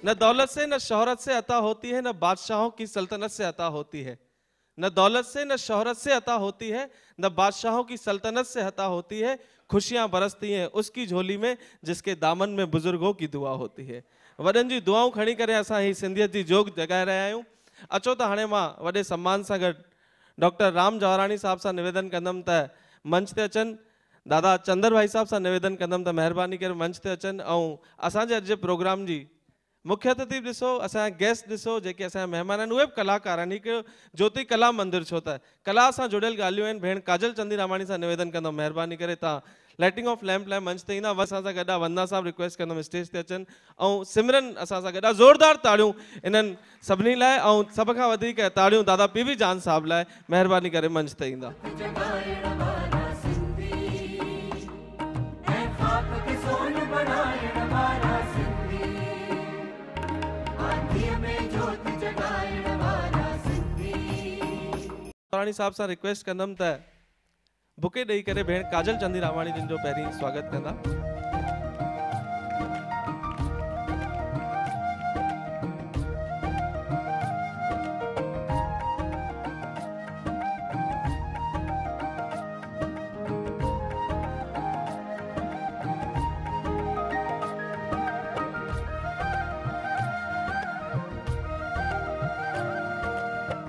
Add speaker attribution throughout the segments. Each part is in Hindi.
Speaker 1: न दौलत से न शोहरत से अता होती है, न बादशाहों की सल्तनत से अता होती है। न दौलत से न शोहरत से अता होती है, न बादशाहों की सल्तनत से अता होती है। खुशियां बरसती हैं उसकी झोली में जिसके दामन में बुजुर्गों की दुआ होती है। वॾनि जी दुआऊं खणी करे असां ही सिंधियत जी जोग जगाए रहिया आहियूं। अचो त हाणे मां वॾे सम्मान सां गॾु डॉक्टर राम जवाराणी साहब सां निवेदन कंदुमि त मंच ते अचनि। दादा चंदर भाई साहब सां निवेदन कंदुमि त महिरबानी करे मंच ते अचनि ऐं असांजे अॼु जे प्रोग्राम जी मुख्य अतिथि ॾिसो, असांजा गेस्ट ॾिसो, जेके असांजा महिमान आहिनि उहे बि कलाकार आहिनि। हिकु ज्योति कला मंदिर, छो त कला सां जुड़ियल ॻाल्हियूं आहिनि। भेण काजल चंदीरामाणी सां निवेदन कंदुमि, महिरबानी करे तव्हां लाइटिंग ऑफ लैम्प लाइ मंच ते ईंदा। असां सां गॾु वंदना साहब रिक्वेस्ट कंदुमि स्टेज ते अचनि ऐं सिमरन असां सां गॾु। ज़ोरदार ताड़ियूं इन्हनि सभिनी लाइ ऐं सभ खां वधीक ताड़ियूं दादा पी बी जान साहब लाइ, महिरबानी करे मंच ते ईंदा। राणी साहब सां रिक्वेस्ट कंदुमि त बुके ॾेई करे भेण काजल चंदीरामाणी जिन जो पहिरीं स्वागत कंदा।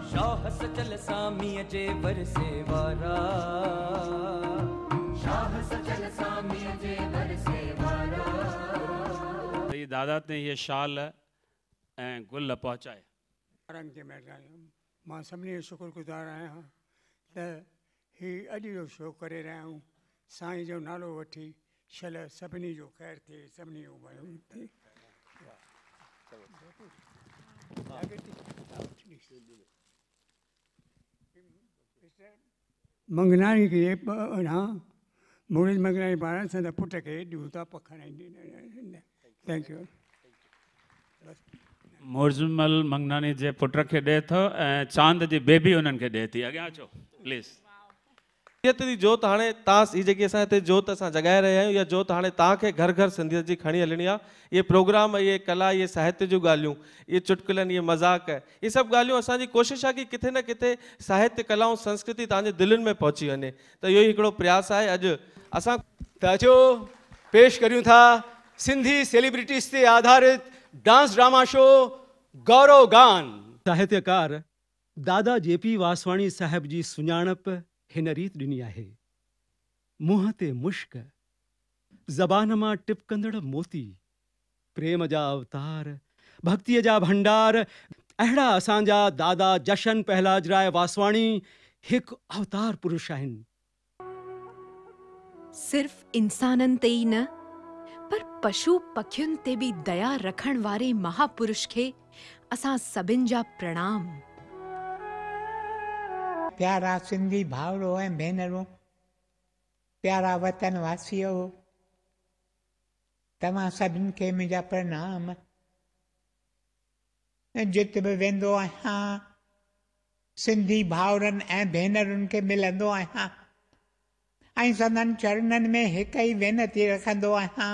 Speaker 2: शाह सचल सामीअ जे वरसे वारा, शाह सचल सामीअ जे वरसे वारा।
Speaker 3: भई दादा ने ये शाल ऐं गुल पहुचाए।
Speaker 4: मां सभिनी जो शुक्रगुज़ार आहियां त हीउ अॼु जो शो करे रहिया आहियूं। साईं जो नालो वठी शल सभिनी जो ख़ैरु थिए, सभिनी जो भलो थिए। मंगनाणी खे मूरज मंगनाणी पारां संदे पुट खे ॾियूं था पखणाईंदी। Thank you.
Speaker 3: मुर्जमल मंगनानी जे पुट खे ॾे थो ऐं चांद जी बेबी उन्हनि खे ॾे थी। अॻियां अचो प्लीज़।
Speaker 1: सिंधियत जी जोत हाणे तव्हां ही जेकी असां हिते जोत असां जॻाए रहिया आहियूं, इहा जोत हाणे तव्हांखे घर घर सिंधियत जी खणी हलणी आहे। इहे प्रोग्राम, इहे कला, इहे साहित्य जूं ॻाल्हियूं, इहे चुटकुलनि, इहे मज़ाक, इहे सभु ॻाल्हियूं असांजी कोशिशि आहे कि किथे न किथे साहित्य कला ऐं संस्कृति तव्हांजे दिलनि में पहुची वञे। त इहो ई हिकिड़ो प्रयास आहे। अॼु असां
Speaker 5: त अचो पेश करियूं था सिंधी सेलिब्रिटीज़ ते आधारित डांस ड्रामा शो गौरव गान।
Speaker 6: साहित्यकार दादा जेपी वासवाणी साहिब जी सुञाणप हिन रीत ॾिनी आहे। मुंहं ते मुश्क, ज़बान मां टिपकंदड़ मोती, प्रेम जा अवतार, भक्तीअ जा भंडार, अहिड़ा असांजा दादा जशन पहलाज राय वासवाणी हिकु अवतार पुरुष आहिनि।
Speaker 7: सिर्फ़ इंसाननि ते ई न, पर पशु पखियुनि ते बि दया रखण वारे महापुरुष खे असां सभिनि जा प्रणाम।
Speaker 8: प्यारा सिंधी भाउरो ऐं भेनरूं, प्यारा वतन वासियो, तव्हां सभिनि खे मुंहिंजा प्रणाम। जिते बि वेंदो आहियां सिंधी भाउरनि ऐं भेनरुनि खे मिलंदो आहियां ऐं संदनि चरणनि में हिकु ई वेनती रखंदो आहियां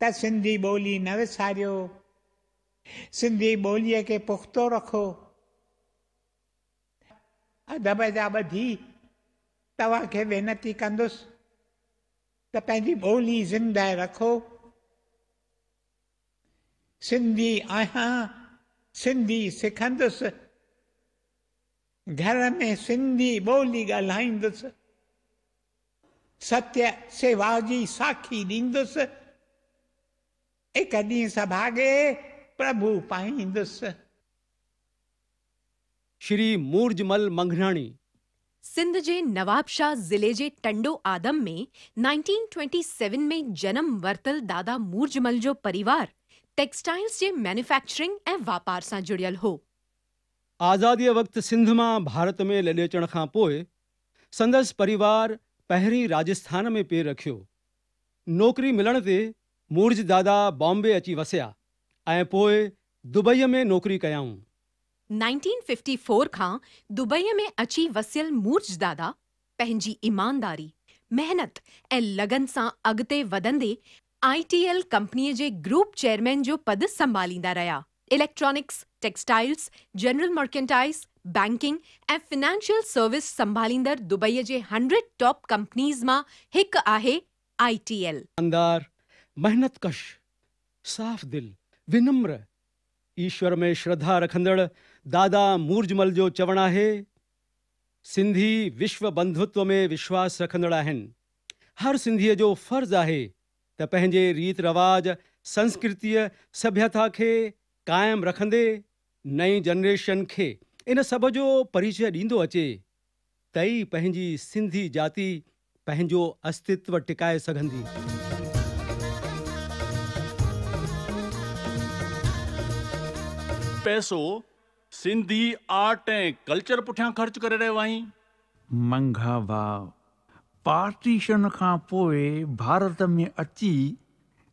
Speaker 8: त सिंधी ॿोली न विसारियो, सिंधी ॿोलीअ खे पुख़्तो रखो। अदब जा ॿधी तव्हांखे वेनती कंदुसि त पंहिंजी ॿोली ज़िंदह रखो। सिंधी आहियां, सिंधी सिखंदुसि, घर में सिंधी ॿोली ॻाल्हाईंदुसि, सत्य सेवा जी साखी ॾींदुसि, हिक ॾींहुं सभागे प्रभु पाईंदुसि।
Speaker 6: श्री मूरजमल मंगनाणी
Speaker 7: सिंध जे नवाबशाह ज़िले जे टंडो आदम में 1927 में जन्म वरतल दादा मूरजमल जो परिवार टेक्सटाइल्स जे मैन्युफैक्चरिंग ऐं वापार सां जुड़ियल हो।
Speaker 6: आज़ादीअ वक़्तु सिंध मां भारत में लॾे अचण खां पोइ संदसि परिवार पहिरीं राजस्थान में पेर रखियो। नौकरी मिलण ते मूरज दादा बॉम्बे अची वसिया ऐं पोइ दुबईअ में नौकरी कयाऊं।
Speaker 7: 1954 खां दुबईअ में अची वसियल मूरज दादा पंहिंजी ईमानदारी, मेहनत ऐं लगन सां अॻिते वधंदे ITL कंपनीअ जे ग्रुप चेयरमैन जो पद संभालींदा रहिया। Electronics, textiles, general merchandise, banking ऐं फिनेंशियल सर्विस संभालींदड़ दुबईअ जे 100 टॉप कंपनीज़ मां हिकु आहे ITL।
Speaker 6: ईमानदार, मेहनतकश, साफ़ दिल, विनम्र, ईश्वर में श्रद्धा रखंदड़ दादा मूरजमल जो चवणु आहे, सिंधी विश्व बंधुत्व में विश्वास रखंदड़ आहिनि। हर सिंधीअ जो फर्ज़ आहे त पंहिंजे रीत रवाज, संस्कृतीअ, सभ्यता खे क़ाइमु रखंदे नई जनरेशन खे इन सभ जो परिचय ॾींदो अचे त ई पंहिंजी सिंधी जाति पंहिंजो अस्तित्व टिकाए सघंदी।
Speaker 9: पैसो सिंधी आर्ट ऐं कल्चर पुठियां ख़र्च करे रहियो आहीं।
Speaker 10: मंघा भाउ, पार्टीशन खां पोइ भारत में अची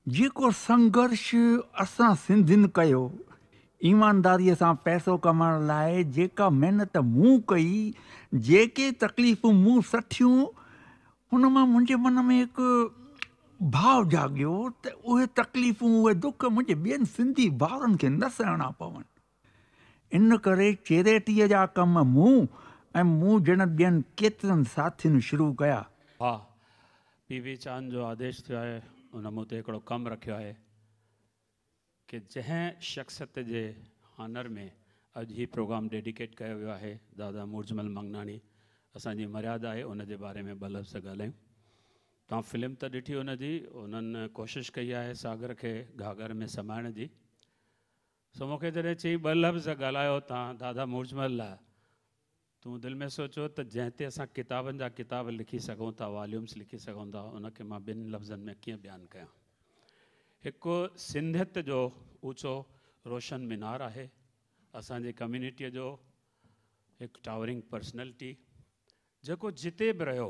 Speaker 10: जेको संघर्ष असां सिंधियुनि कयो, ईमानदारीअ सां पैसो कमाइण लाइ जेका महिनत मूं कई, जेके तकलीफ़ूं मूं सठियूं, हुन मां मुंहिंजे मन में हिकु भाव जाॻियो त उहे तकलीफ़ूं, उहे दुख मुंहिंजे ॿियनि सिंधी भाउरनि खे न सहणा पवनि। इन करे चैरिटीअ जा कम मूं ऐं मूं ॼण ॿियनि केतिरनि साथियुनि शुरू कया।
Speaker 3: हा, PV चांद जो आदेश थियो आहे, उन मूं ते हिकिड़ो कमु रखियो आहे कि जंहिं शख़्सियत जे हानर में अॼु ही प्रोग्राम डेडिकेट कयो वियो आहे, दादा मूरजमल मंगनाणी, असांजी मर्यादा आहे उन जे बारे में ॿ लफ़्ज़ ॻाल्हायूं। तव्हां फिल्म त ॾिठी हुनजी, उन्हनि कोशिशि कई आहे सागर खे घाघर में समाइण जी। सो मूंखे जॾहिं चई ॿ लफ़्ज़ ॻाल्हायो तव्हां दादा मूरजमल लाइ, तूं दिलि में सोचो त जंहिं ते असां किताबनि जा किताब लिखी सघूं था, वॉल्यूम्स लिखी सघूं था, उनखे मां ॿिनि लफ़्ज़नि में कीअं बयानु कयां। हिकु सिंधियत जो ऊचो रोशन मीनार आहे, असांजी कम्यूनिटीअ जो हिकु टावरिंग पर्सनैलिटी, जेको जिते बि रहियो,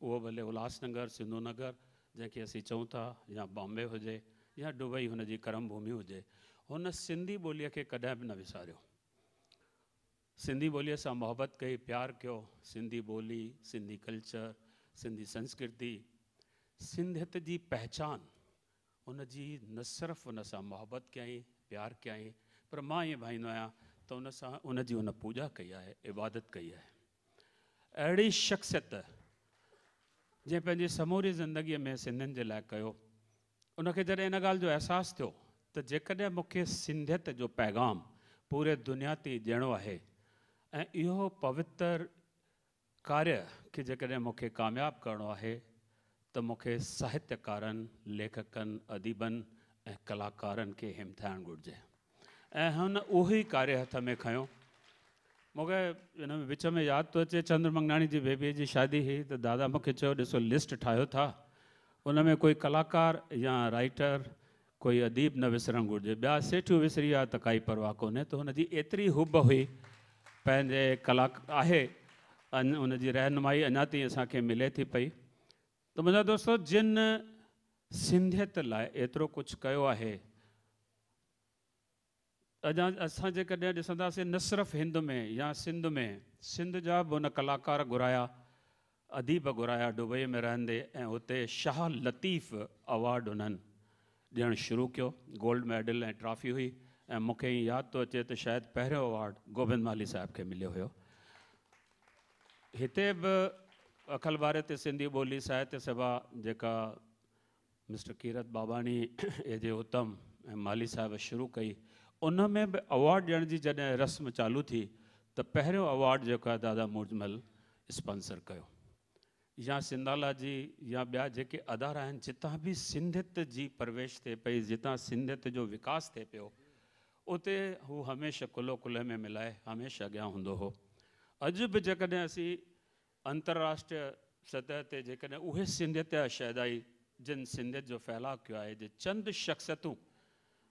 Speaker 3: उहो भले उल्हासनगर, सिंधु नगर जंहिंखे असीं चऊं था, या बॉम्बे हुजे या दुबई हुनजी करम भूमि हुजे, हुन सिंधी ॿोलीअ खे कॾहिं बि न विसारियो। सिंधी ॿोलीअ सां मोहबत कई, प्यार कयो। सिंधी ॿोली, सिंधी कल्चर, सिंधी संस्कृति, सिंधियत जी पहचान, उनजी न सिर्फ़ु उन सां मोहबत कयईं, प्यार कयईं, पर मां ईअं भाईंदो आहियां त उन सां उनजी उन पूॼा कई आहे, इबादत कई आहे। अहिड़ी शख़्सियत जंहिं पंहिंजी समूरी ज़िंदगीअ में सिंधियुनि जे लाइ कयो, उनखे जॾहिं इन ॻाल्हि जो अहसासु थियो त जेकॾहिं मूंखे सिंधियत जो पैगाम पूरे दुनिया ते ॾियणो आहे ऐं इहो पवित्र कार्य खे जेकॾहिं मूंखे कामयाबु करिणो आहे त मूंखे साहित्यकारनि, लेखकनि, अदीबनि ऐं कलाकारनि खे हिमथाइणु घुरिजे। ऐं हुन उहो ई कार्य हथ में खयो। मूंखे हिन में विच में यादि थो अचे, चंद्र मंगनाणी जी बेबीअ जी शादी हुई त दादा मूंखे चयो, ॾिसो लिस्ट ठाहियो था, उन में कोई कलाकार या राइटर, कोई अदीब न विसरणु घुरिजे। ॿिया सेठियूं विसरी आहे त काई परवाह कोन्हे। त हुनजी एतिरी हुब हुई पंहिंजे आहे, उनजी रहनुमाई अञा ताईं असांखे मिले थी पई। त मुंहिंजा दोस्तो, जिन सिंधियत लाइ एतिरो कुझु कयो आहे, अञा असां जेकॾहिं ॾिसंदासीं न सिर्फ़ु हिंद में या सिंध में, सिंध जा बि हुन कलाकार घुराया, अदीब घुराया दुबई में रहंदे, ऐं हुते शाह लतीफ़ अवॉर्ड उन्हनि ॾियणु शुरू कयो। गोल्ड मेडल ऐं ट्रॉफी हुई, ऐं मूंखे ईअं यादि थो अचे त शायदि पहिरियों अवॉर्ड गोबिंद माली साहिब खे मिलियो हुयो। हिते बि अखिल भारतीय सिंधी ॿोली साहित्य सभा जेका मिस्टर कीरत बाबाणी एजे उत्तम ऐं माली साहिब शुरू कई, उन में बि अवॉर्ड ॾियण जी जॾहिं रस्म चालू थी त पहिरियों अवॉर्ड जेको आहे दादा मूरजमल स्पॉन्सर कयो। या सिंधाला जी या ॿिया जेके अदारा आहिनि, जितां बि सिंधियत जी परवेश थिए पई, जितां सिंधियत जो विकास थिए पियो, उते हू हमेशह कुलो कुले में मिलाए हमेशह अॻियां हूंदो हो। अॼु बि जेकॾहिं असीं अंतर्राष्ट्रीय सतह ते जेकॾहिं उहे सिंधियत जा शहदाई जिन सिंधियत जो फैलाव कयो आहे, जे चंद शख़्सियतूं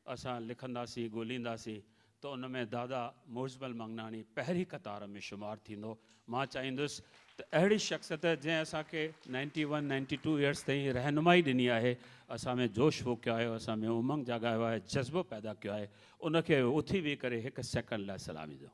Speaker 3: असां लिखंदासीं, ॻोल्हींदासीं, त उन में दादा मूरजमल मंगनाणी पहिरीं कतार में शुमारु थींदो। मां चाहींदुसि त अहिड़ी शख़्सियत जंहिं असांखे 91, 92 इयर्स ताईं रहनुमाई ॾिनी आहे, असां में जोश फूकियो आहे, असां में उमंग जॻायो आहे, जज़्बो पैदा कयो आहे, उनखे उथी बीह करे हिकु सेकंड लाइ सलामी ॾियो।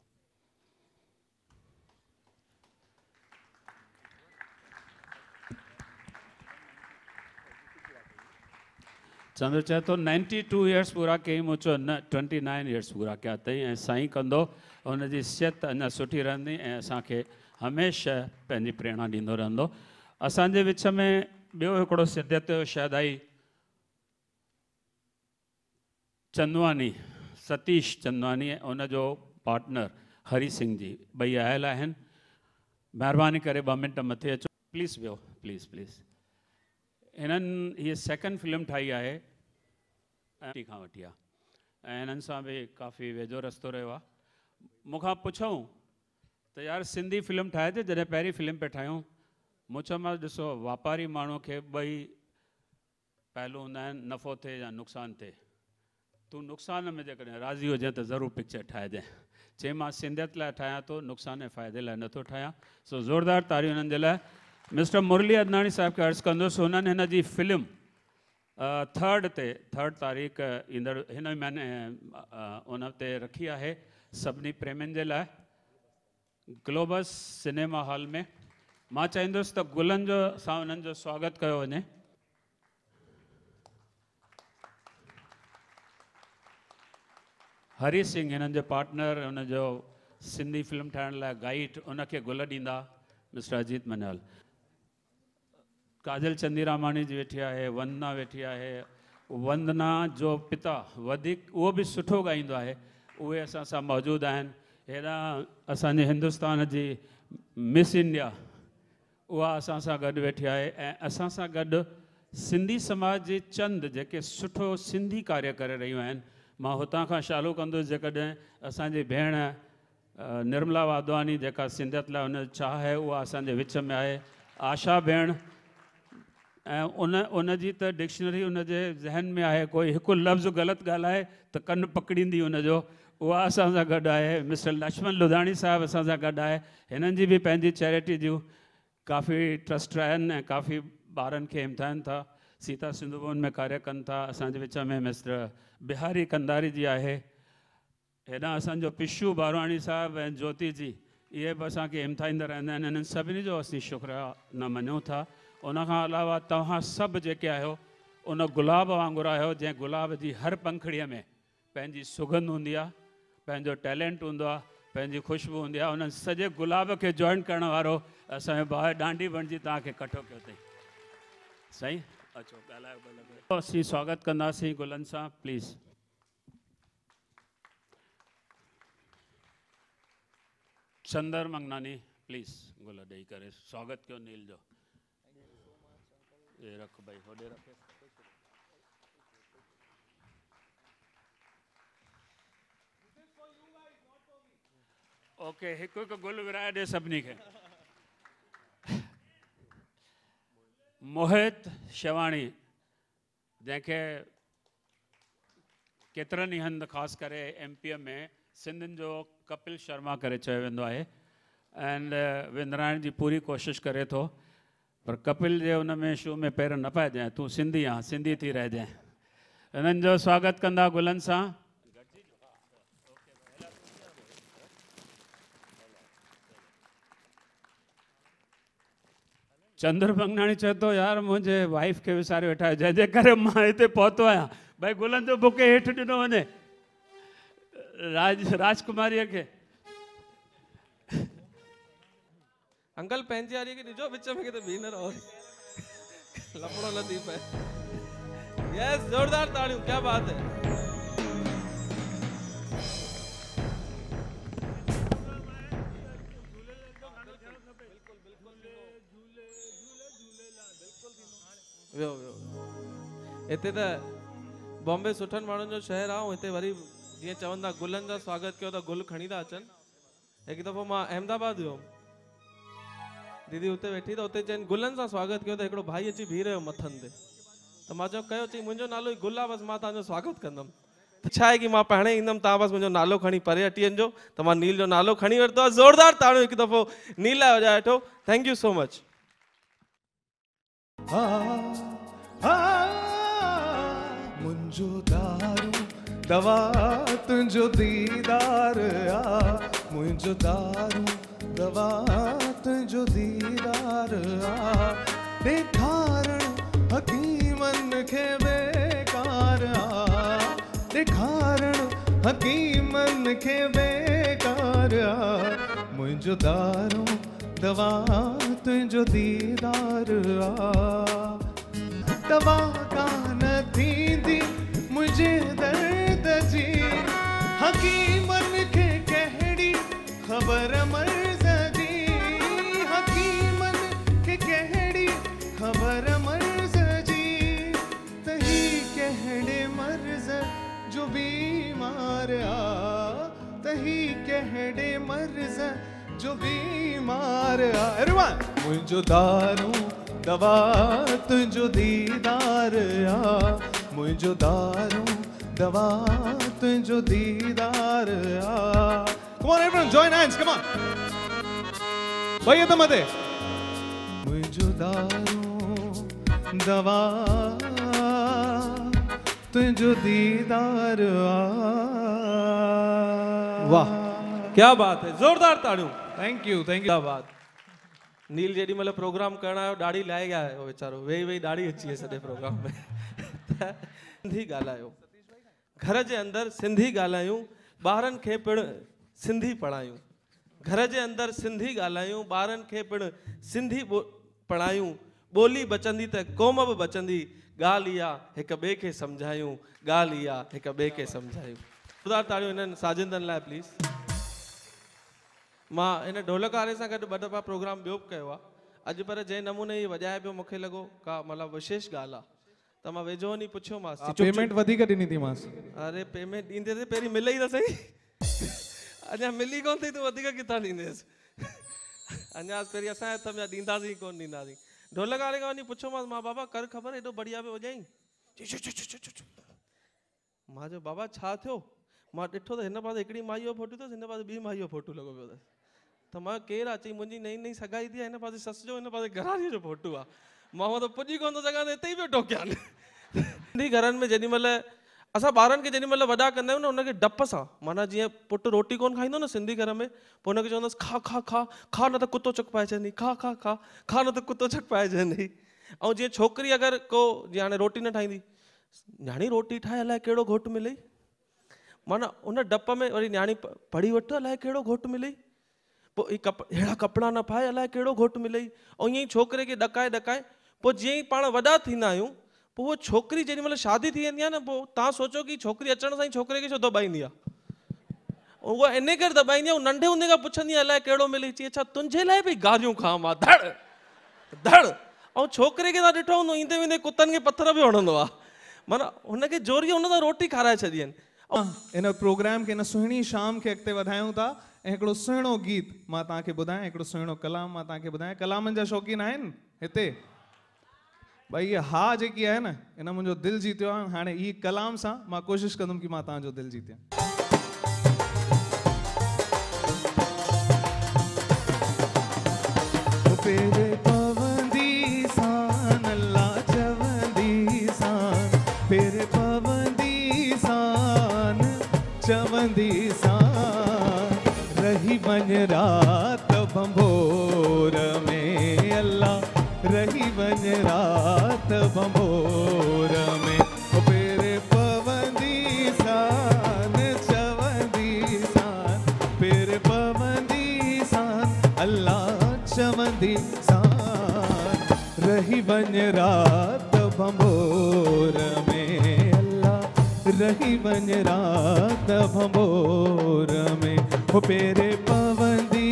Speaker 3: चंद्र चए तो 92 इयर्स पूरा कई मुझो न 29 इयर्स पूरा क्या तई ऐं साईं कंदो उन जी सिहत अञा सुठी रहंदी ऐं असांखे हमेशह पंहिंजी प्रेरणा ॾींदो रहंदो। असांजे विच में ॿियो हिकिड़ो सिंधियत जो शहदाई चंदवानी सतीश चंदवानी ऐं उनजो पार्टनर हरी सिंह जी ॿई आयल आहिनि। महिरबानी करे 2 मिंट मथे अचो प्लीज़ वियो प्लीज़ प्लीज़। इन्हनि हीअ सेकेंड फिल्म ठाही आहे खां वठी आहे ऐं हिननि सां बि काफ़ी वेझो रस्तो रहियो आहे। मूंखां पुछऊं त यार सिंधी फिल्म ठाहे ते जॾहिं पहिरीं फिल्म पे ठाहियूं मूं चयोमांसि ॾिसो वापारी माण्हू खे ॿई पहलू हूंदा आहिनि नफ़ो थिए या नुक़सानु थिए। तूं नुक़सान में जेकॾहिं राज़ी हुजे त ज़रूरु पिक्चर ठाहिजांइ। चई मां सिंधियत लाइ ठाहियां थो नुक़सान ऐं फ़ाइदे लाइ नथो ठाहियां। सो ज़ोरदार तारियूं हुननि जे लाइ। मिस्टर मुरली अदनानी साहिब खे अर्ज़ु कंदुसि हुननि हिन जी फिल्म 3 तारीख़ ईंदड़ हिन महीने उन ते रखी आहे सभिनी प्रेमियुनि जे लाइ ग्लोबस सिनेमा हॉल में। मां चाहींदुसि त गुलनि जो सां उन्हनि जो स्वागत कयो वञे। हरी सिंह हिननि जो पार्टनर उनजो सिंधी फिल्म ठाहिण लाइ गाइड उनखे गुल ॾींदा मिस्टर अजीत मनियाल। काजल चंदीरामानी जी वेठी आहे, वंदना वेठी आहे। वंदना जो पिता वधीक उहो बि सुठो ॻाईंदो आहे, उहे असां सां मौजूदु आहिनि। हेॾा असांजे हिंदुस्तान जी मिस इंडिया उहा असां सां गॾु वेठी आहे ऐं असां सां गॾु सिंधी समाज जे चंद जेके सुठो सिंधी कार्य करे रहियूं आहिनि। मां हुतां खां चालू कंदुसि जेकॾहिं असांजी भेण निर्मला वाधवानी जेका सिंधियत लाइ उन चाह आहे उहा असांजे विच में आहे। आशा भेण ऐं उन जी त डिक्शनरी उनजे ज़हन में आहे, कोई हिकु लफ़्ज़ ग़लति ॻाल्हाए त कनु पकड़ींदी उनजो, उहा असां सां गॾु आहे। मिस्टर लक्ष्मण लुधाणी साहिबु असां सां गॾु आहे। हिननि जी बि पंहिंजी चैरिटी जूं काफ़ी ट्रस्ट आहिनि ऐं काफ़ी ॿारनि खे इम्तिहान था सीता सिंधु भवन में कार्य कनि था। असांजे विच में मिस्टर बिहारी कंदारी जी आहे। हेॾां असांजो पिशू बारवाणी साहिबु ऐं ज्योति जी इहे बि असांखे हिमथाईंदा रहंदा आहिनि। हिननि सभिनी जो असीं शुक्राना मञूं था। उनखां अलावा तव्हां सभु जेके आहियो उन गुलाब वांगुरु आहियो जंहिं गुलाब जी हर पंखड़ीअ में पंहिंजी सुगंध हूंदी आहे, पंहिंजो टैलेंट हूंदो आहे, पंहिंजी ख़ुशबू हूंदी आहे। उन्हनि सॼे गुलाब खे जॉइन करण वारो असांजो भाउ डांडी बणिजी तव्हांखे कठो कयो अथई। साईं अचो ॻाल्हायो। असीं स्वागत कंदासीं गुलनि सां प्लीज़। चंदर मंगनानी प्लीज़ गुल ॾेई करे स्वागत कयो नील जो। ये रख भाई होॾे रख। ओके हिकु हिकु गुल विराए ॾे सभिनी खे। मोहित शेवाणी जंहिंखे केतिरनि ई हंधि ख़ासि करे एमपीअ में सिंधियुनि जो कपिल शर्मा करे चयो वेंदो आहे एंड विंदराइण जी पूरी कोशिशि करे थो, पर कपिल जे उन में शू में पेर न पाइजांइ, तूं सिंधी आहीं सिंधी थी रहिजांइ। हिननि जो स्वागत कंदा गुलनि सां। चंद्र मंगनाणी चए थो यार मुंहिंजे वाइफ खे विसारे वेठा आहे, जंहिंजे करे मां हिते पहुतो आहियां। भाई गुलनि जो बुके हेठि ॾिनो वञे राजकुमारीअ खे।
Speaker 1: अंकल पंहिंजी वारी खे ॾिजो विच में किथे बीह न रहो, लफड़ो न थी पए। यस जोरदार ताड़ियूं, क्या बात है। वियो वियो हिते त बॉम्बे सुठनि माण्हुनि जो शहर आहे। हिते वरी जीअं चवंदा गुलनि जा स्वागत कयो त गुल खणी था अचनि। हिकु दफ़ो मां अहमदाबाद वियो हुउमि, दीदी उते वेठी त उते चइनि गुलनि सां स्वागत कयो त हिकिड़ो भाई अची बीह रहियो मथनि ते, त मां चयो कयो। चई मुंहिंजो नालो ई गुल आहे, बसि मां तव्हांजो स्वागत कंदुमि। त छा आहे कि मां पहिणे ईंदुमि, तव्हां बसि मुंहिंजो नालो खणी परे हटी वञिजो। त मां नील जो नालो खणी वरितो आहे। ज़ोरदार ताड़ियूं हिकु दफ़ो नील लाइ वॼाए वठो। Thank you so much.
Speaker 11: मुंहिंजो दारू दवा तुंहिंजो दीदार आ, मुंहिंजो दारू दवा तुंहिंजो दीदार आ। ॾेखारण हकीमनि खे बेकार हकीमन खे बेकार आ मुंहिंजो दारू दवा तुंहिंजो दीदार आ दवा कान थींदी मुंहिंजे दर्द जी हकीमन खे कहिड़ी ख़बर मर्ज़ जी हकीमन खे कहिड़ी ख़बर मर्ज़ जी तही कहिड़े मर्ज़ जो बीमार आ तही कहिड़े मर्ज़ जो बीमार आ एवरीवन मुंहिंजो दारू दवा तुंहिंजो दीदार आ मुंहिंजो दारू दवा तुंहिंजो दीदार आ Come on everyone join hands come on भैया तो मते मुंहिंजो दारू दवा तुंहिंजो दीदार आ
Speaker 1: वाह क्या बात है जोरदार ताड़ियों
Speaker 11: थैंक यू
Speaker 1: क्या बात नील जेडी मतलब प्रोग्राम करना है दाढ़ी लाए गया है वो बेचारो वेही वेही दाढ़ी अची है सॼे प्रोग्राम में सिंधी ॻाल्हायो घर जे अंदर सिंधी ॻाल्हायूं ॿारनि खे पिणु सिंधी पढ़ायूं घर जे अंदर सिंधी ॻाल्हायूं ॿारनि खे पिणु सिंधी पढ़ायूं ॿोली बचंदी त क़ौम बि बचंदी ॻाल्हि इहा हिक ॿिए खे सम्झायूं ॻाल्हि इहा हिक ॿिए खे सम्झायूं ख़ुदा ताड़ियूं हिननि साजिंदनि लाइ प्लीज़ मां हिन ढोलक वारे सां गॾु ॿ दफ़ा प्रोग्राम ॿियो बि कयो आहे अॼु पर जंहिं नमूने ई वॼाए पियो मूंखे लॻो का मतिलबु विशेष ॻाल्हि आहे त मां वेझो वञी पुछियोमांसि
Speaker 11: पेमेंट वधीक ॾिनी थी मांसि
Speaker 1: अरे पेमेंट ॾींदे त पहिरीं मिले ई त सही अञा मिली कोन थी तूं वधीक किथां ॾींदेसि अञा पहिरीं असांजे हथ में ॾींदासीं कोन ॾींदासीं ढोलक वारे खां वञी पुछियोमांसि मां बाबा कर ख़बर एॾो बढ़िया पियो वॼाई मां चयो बाबा छा थियो मां ॾिठो त हिन पासे हिकिड़ी माई जो फोटो अथसि हिन पासे ॿी माई जो फोटो लॻो पियो अथसि त मां केरु आहे चई मुंहिंजी नई नई सगाई थी आहे हिन पासे सस जो हिन पासे घराणीअ जो फोटो आहे मां त पुॼी कोन थो सघां त हिते ई पियो टोकियानि सिंधी घरनि में जेॾी महिल असां ॿारनि खे जेॾी महिल वॾा कंदा आहियूं न हुनखे डप सां माना जीअं पुटु रोटी कोन खाईंदो न सिंधी घर में पोइ हुनखे चवंदसि खा खा खा खा न त कुतो चक पाइजंदी खा खा खा खा न त कुतो चक पाइजंदी ऐं जीअं छोकिरी अगरि को जीअं हाणे रोटी न ठाहींदी न्याणी रोटी ठाहे अलाए कहिड़ो घोटु मिले माना उन डप में वरी न्याणी पढ़ी वठु अलाए कहिड़ो घोटु मिले पोइ अहिड़ा कपिड़ा न पाए अलाए कहिड़ो घोटु मिले ऐं ईअं ई छोकिरे खे ॾकाए ॾकाए पोइ जीअं ई पाण वॾा थींदा आहियूं पोइ उहा छोकिरी जेॾी महिल शादी थी वेंदी आहे न पोइ तव्हां सोचो की छोकिरी अचण सां ई छोकिरे खे छो दॿाईंदी आहे उहा इन करे दॿाईंदी आहे नंढे हूंदे खां पुछंदी आहे अलाए कहिड़ो मिले चई अच्छा तुंहिंजे लाइ बि गारियूं खां मां धड़ धड़ ऐं छोकिरे खे तव्हां ॾिठो हूंदो ईंदे वेंदे कुतनि खे पथर बि हणंदो आहे माना हुनखे जोरीअ हुन सां रोटी खाराए छॾी आहिनि
Speaker 11: इन प्रोग्राम खे इन सुहिणी शाम खे अॻिते वधायूं था ऐं हिकिड़ो सुहिणो गीत मां तव्हांखे ॿुधायां हिकिड़ो सुहिणो कलाम मां तव्हांखे ॿुधायां कलामनि जा शौक़ीन आहिनि हिते भई इहा हा जेकी आहे न इन मुंहिंजो दिलि जीतियो आहे हाणे ई कलाम सां मां कोशिशि कंदुमि की मां तव्हांजो दिलि जीतियां पेरे पवंदी सान अल्लाह चवंदी सान पेरे पवंदी सान चवंदी सान रही वञ रात बंबोर में अल्लाह रही वञ रात बंबोर में पेरे पवंदी सान चवंदी सान पेरे पवंदी सान अल्लाह चवंदी सान रही वञ रात बंबोर में अल्लाह रही वञ रात बंबोर में पेरे पवंदी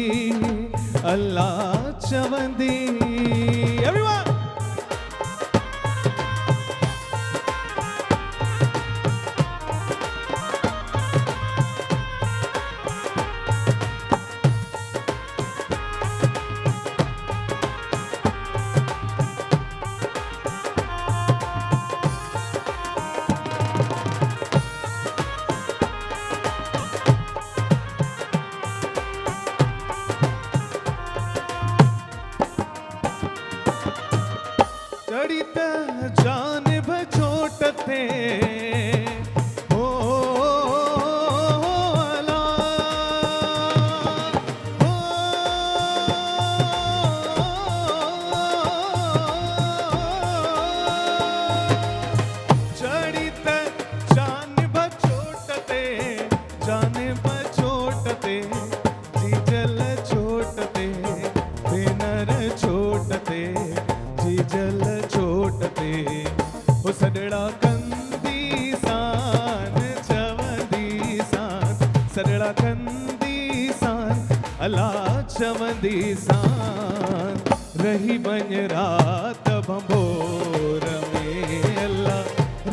Speaker 11: अल्लाह चवंदी everyone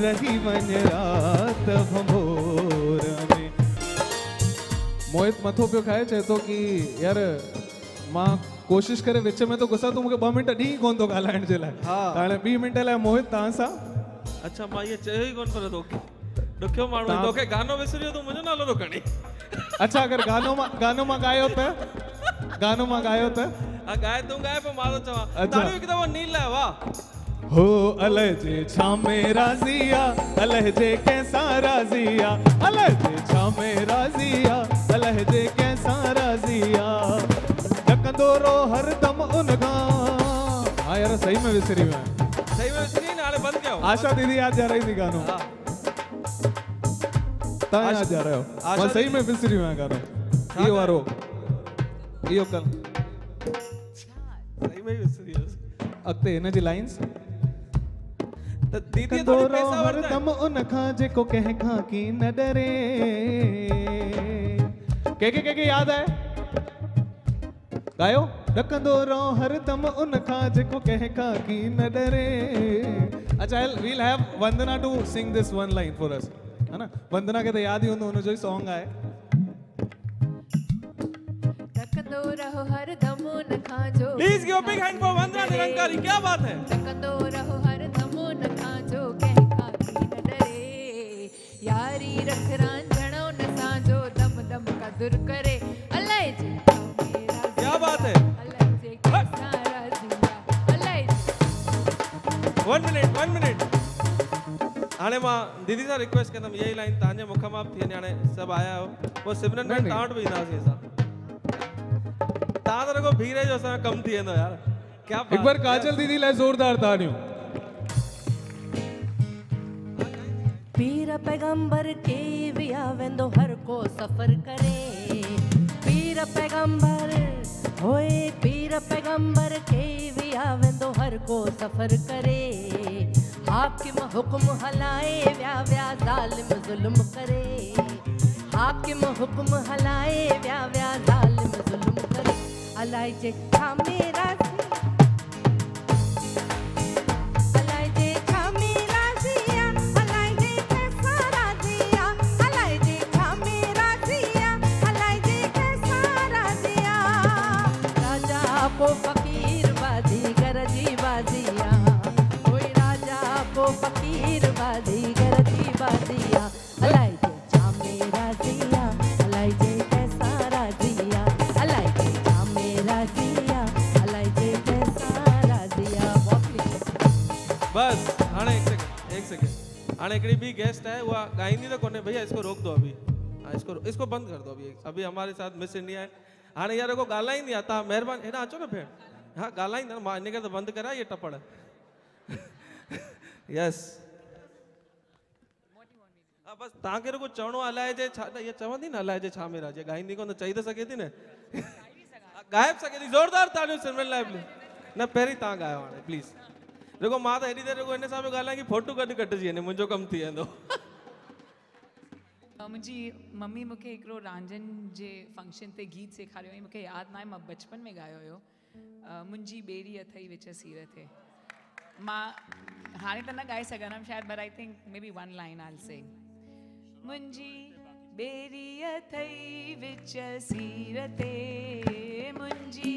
Speaker 11: रही वन रात भंभोर में। मोहित मथो पियो खाए चए तो कि यार मां कोशिश करे विच में तो गुस्सा, तू मूंखे 2 मिंट ॾी कोन थो ॻाल्हाइण जे लाइ। हाणे 2 मिंट लाइ मोहित तव्हां सां।
Speaker 1: अच्छा मां ये चयो ई कोन पर तोखे ॾुखियो माण्हू तोखे गानो विसरियो तूं मुंहिंजो नालो थो खणी।
Speaker 11: अच्छा अगर गानो मां गायो त
Speaker 1: हाँ गाए तूं गाए पर मां तो चवां तालियूं हिकु दफ़ो नील लाइ वाह।
Speaker 11: हो अलह जे छा में राज़िया अलह जे कैसा राज़िया अलह जे छा में राज़िया अलह जे कैसा राज़िया ॾकंदो रो हरदम उनखां। हाँ यार सही में विसरी वियो आहियां।
Speaker 1: सही में विसरी न हाणे बंदि कयो।
Speaker 11: आशा दीदी याद जा रही थी गानो। तव्हां याद जा रहे हो। मां सही में विसरी वियो आहियां गानो। इहो वारो इहो कल
Speaker 1: सही में विसरी वियो।
Speaker 11: अॻिते हिन जी लाइंस
Speaker 1: त दीदी थोड़ी पैसा वरता
Speaker 11: हरदम उनखां जेको कंहिंखां की न डरे। के याद आहे गायो। ॾकंदो रहो हरदम उनखां जेको कंहिंखां की न डरे। अच्छा we'll have Vandana to sing this one line for us, है ना। वंदना के तो याद ही हूंदो, उनजो ही सॉन्ग आहे।
Speaker 12: ॾकंदो रहो हरदम उनखां जो।
Speaker 1: Please give big hand for Vandana Nirankari. क्या बात है।
Speaker 12: ॾकंदो रहो हरदम उनखां जो कंहिंखां की न डरे। यारी रख रांझणो न सां जो दम दम कदुर करे। अलाए जे
Speaker 1: क्या बात है। 1 मिनट हाणे मां दीदी सां रिक्वेस्ट कंदमि यही लाइन तव्हांजे मुख मां थी वञे। हाणे सभु आया आहियो पोइ सिमरन में तव्हां वटि बि ईंदासीं असां। तव्हां त रुगो बीह रहिजो, असांजो कमु थी वेंदो यार। क्या
Speaker 11: एक बार काजल दीदी लाइ ज़ोरदार ताड़ियूं।
Speaker 13: पीर पैगंबर के विया वेंदो हर को सफ़र करे। पीर पैगंबर होए पीर पैगंबर के विया वेंदो हर को सफ़र करे। हाकिम हुक्म हलाए व्या व्या ज़ालिम ज़ुल्म करे। हाकिम हुक्म हलाए व्या व्या ज़ालिम ज़ुल्म करे। अलाए जे छा मेरा को फकीर बाजीगर जी बाजिया। कोई राजा को फकीर बाजीगर जी बाजिया। अलाई जे छा मेरा जिया अलाई जे कैसा राजिया। अलाई जे छा मेरा जिया अलाई जे कैसा राजिया।
Speaker 1: बस हाणे एक सेकंड हाणे हिकिड़ी भी गेस्ट है वो गाइंदी तो कोने। भैया इसको रोक दो अभी। इसको बंद कर दो अभी हमारे साथ मिस इंडिया है। हाँ यार को ॻाल्हाईंदी आहे तव्हां महिरबानी हेॾा अचो न भेण। हाँ ॻाल्हाईंदा मां इन करे त बंदि करियां ये टपड़। यस हाँ बस तव्हांखे रुगो चवणो अलाए जे छा ये चवंदी न अलाए जे छा मेरा जे गाईंदी कोन त चई त सघे थी न। गाइब सघे थी। ज़ोरदार तालियूं सिमरन लाइ न। पहिरीं तव्हां ॻायो हाणे प्लीज़। रुगो मां त हेॾी देरि रुगो हिन सां पियो ॻाल्हायां की फोटो गॾु कटिजी वञे मुंहिंजो कमु थी वेंदो।
Speaker 14: मुंहिंजी मम्मी मूंखे हिकिड़ो रांझनि जे फंक्शन ते गीत सेखारियो हुई। मूंखे यादि न आहे मां बचपन में ॻायो हुयो। मुंहिंजी ॿेड़ी अथई विच सीर ते। मां हाणे त न ॻाए सघंदमि शायदि but I think may be one line I will sing. मुंहिंजी ॿेड़ी अथई विच सीर ते। मुंहिंजी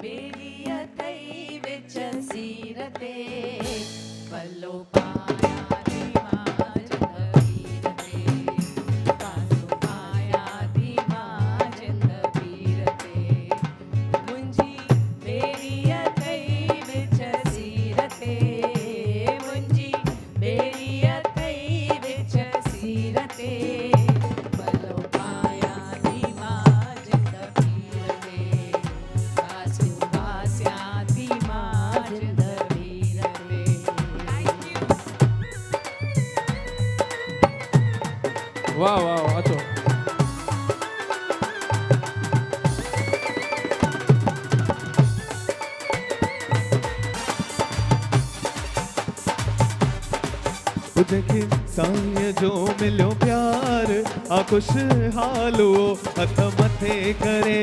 Speaker 14: ॿेड़ी अथई विच सीर ते। पलो पाया
Speaker 11: वाह वाह अचो। तुझे साईं जो मिलियो प्यार आ खुशहाल वो हथ मथे करे।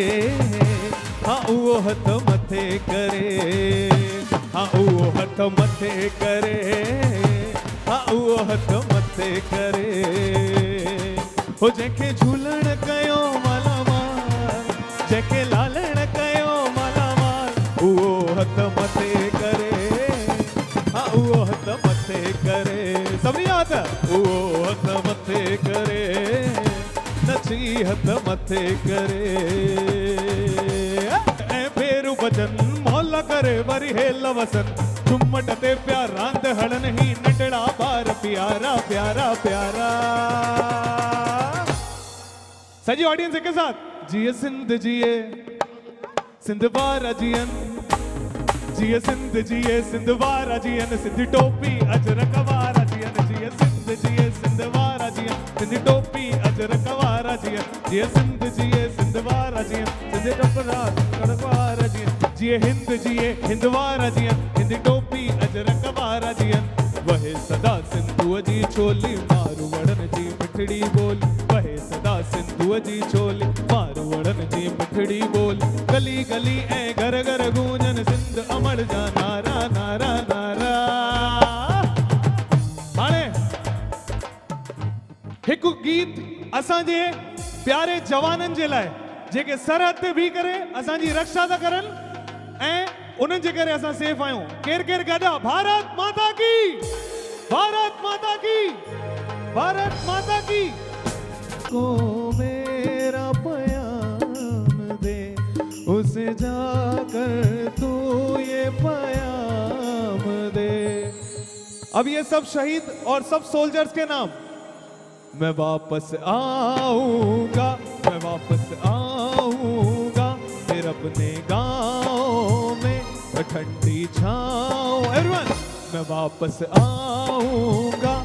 Speaker 11: हाँ उहो हथ मथे करे। हाँ उहो हथ मथे करे। हाँ उहो हथ करे हो जंहिंखे झूलण कयो मालामाल जंहिंखे लालण कयो मालामाल उहो हथ मथे करे हाँ उहो हथ मथे करे सभिनी हथ उहो हथ मथे करे नची हथ मथे करे ऐं फेरू भजन मौल करे वरी हेल वसन चुम्मट ते प्यार रांद हड़न ही नंढड़ा ॿार प्यारा प्यारा प्यारा सजी ऑडियंस के साथ जिए सिंध जिए सिंध वारा जियन जिए सिंध वारा जियन सिंधी टोपी अजरक वारा जियन जिए सिंध वारा जियन सिंधी टोपी अजरक वारा जियन जिए सिंध वारा जियन सिंधी टपरा कड़क वारा जियन जिए हिंद वारा जियन हिंदी टोपी अजरक वारा जियन वहे सदा सिंधुअ जी छोली मारू वड़न जी मिठड़ी बोली वहे सदा सिंधुअ जी छोली मारू वड़न जी मिठड़ी बोली गली गली ऐं घर घर गूंजन सिंध अमर जा नारा नारा नारा हाणे हिकु गीत असांजे प्यारे जवाननि जे लाइ जेके सरहद ते बीह करे असांजी रक्षा था करनि ऐं उन्हनि जे करे असां सेफ आहियूं केर केर गॾा भारत माता की भारत माता की भारत माता की को मेरा प्याम दे उसे जाकर तू ये प्याम दे अब ये सब शहीद और सब सोल्जर्स के नाम मैं वापस आऊंगा फिर अपने गाँव में ठंडी छाँव एवरीवन मैं वापस आऊंगा